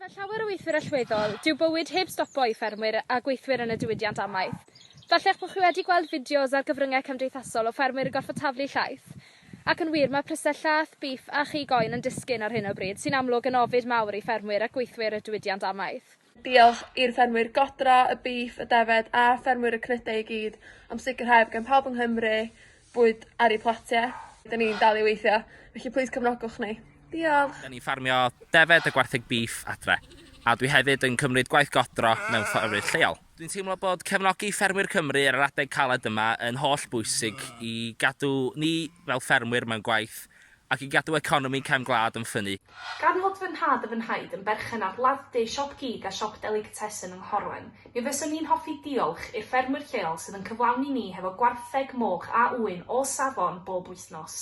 Fel llawer o weithwyr allweddol, dyw bywyd heb stopo i ffermwyr a gweithwyr yn y diwydiant amaeth. Fallech bod chi wedi gweld fideos ar gyfryngau cymdeithasol o ffermwyr yn gorfod taflu llaeth. Ac yn wir, mae prysau llaeth, beef a chigoen yn disgyn ar hyn o bryd, sy'n amlwg yn ofid mawr i ffermwyr a gweithwyr y diwydiant amaeth. Diolch i'r ffermwyr godra, y beef, y defed a ffermwyr y cnydau i gyd am sicrhau gan pawb yng Nghymru bwyd ar eu platiau. Da ni'n dal i weithio, felly plis cefnogwch ni. Diolch! Da ni'n ffarmio defed y gwartheg beef adre, a dwi hefyd yn cymryd gwaith godro mewn ffordd lleol. Dwi'n teimlo bod cefnogi ffermwyr Cymru ar yr adeg caled yma yn holl bwysig i gadw ni fel ffermwyr mewn gwaith ac i gadw economi cefn gwlad yn ffynnu. Gan fod fy nhad a fy nhaid yn berchen ar ladd-dy siop gig a siop delicatessen yng Nghorwen, mi fyswn ni'n hoffi diolch i'r ffermwyr lleol sydd yn cyflawni ni hefo gwartheg moch a wyn o safon bob wythnos.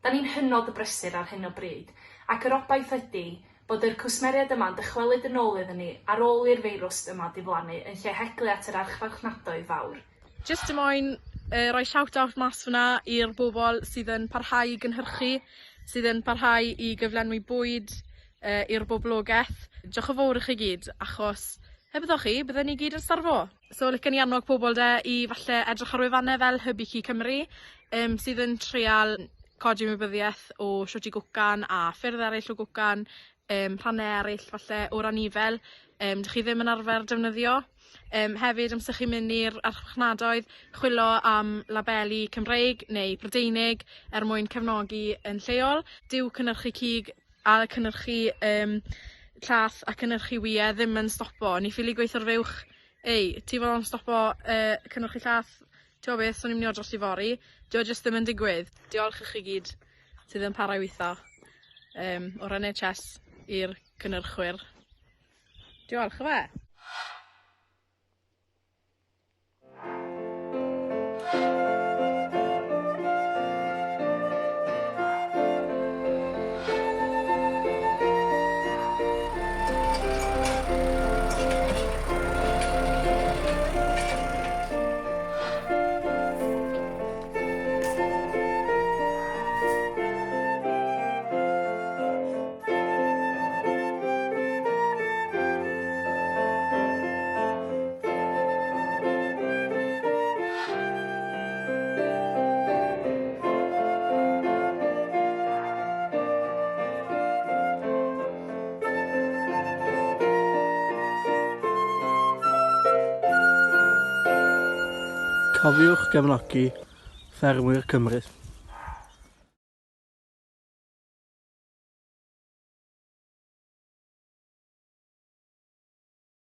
Da ni'n hynod y brysur ar hyn o bryd, ac yr obaith ydy bod yr cwsmeriad yma'n dychwelyd yn ôl iddyn ni ar ôl i'r feirws yma diflannu yn lle heglu at yr archfarchnadoedd fawr. Jyst dim moyn rhoi shout-out mas fyna i'r bobl sydd yn parhau i gynhyrchu, sydd yn parhau i gyflenwi bwyd i'r boblogaeth. Diolch yn fawr i chi gyd, achos hebddoch chi, bydden ni gyd yn starfo. So licen i annog pobl i falle edrych ar wefannau fel Hybu Cymru, sydd yn trial codi ymwybyddiaeth o siwt i gwcan a ffyrdd eraill o gwcan, rhannau eraill falle o'r anifel, dych chi ddim yn arfer defnyddio. Hefyd, amser chi'n mynd i'r archfarchnadoedd, chwilo am labeli Cymreig neu Brydeinig mwyn cefnogi yn lleol. Dyw cynnyrchu cig a cynnyrchu llaeth a cynnyrchu wyau ddim yn stopo. Ni ffili gweithio'r fuwch, ti fod yn stopo cynnyrchu llaeth, ti'n o beth, o'n i'n mynd i o dros i fori, dio jyst ddim yn digwydd. Diolch i chi gyd sydd yn parhau weithio o'r NHS i'r cynnyrchwyr. Diolch y fe. Cofiwch gefnogi ffermwyr Cymru.